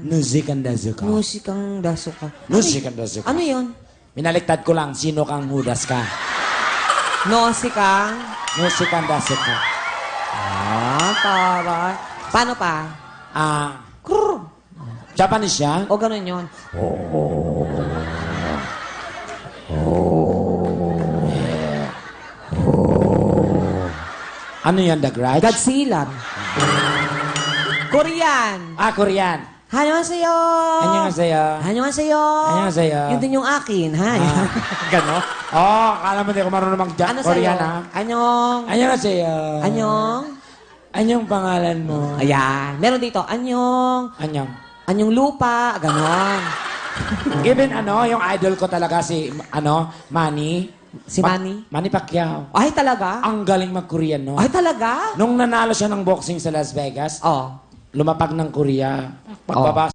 Nusikandazuka. Musikang Dazuka. Nusikandazuka. Ano yun? Minaliktad ko lang, sino kang Judas ka? Nosikang? Nusikandazuka. Taray. Paano pa? Krrr. Japanese yan? O ganun yun. Ano yan, The Grudge? Godzilla. Korean. Korean. Annyeonghaseyo. Annyeonghaseyo. Annyeonghaseyo. Annyeonghaseyo. Yun din yung akin. Hi. Gano? Akala mo di ako marunong Ano Korean, sa'yo? ha? Anyong. Annyeonghaseyo. Anyong. Anyong pangalan mo? Ayan. Meron dito. Anyong. Anyong. Anyong lupa. Ganon. Even yung idol ko talaga si, Manny. Si Manny? Manny Pacquiao. Ay, talaga? Ang galing mag-Korean, no? Ay, talaga? Nung nanalo siya ng boxing sa Las Vegas, Oh. lumapag ng Korea. Pagbaba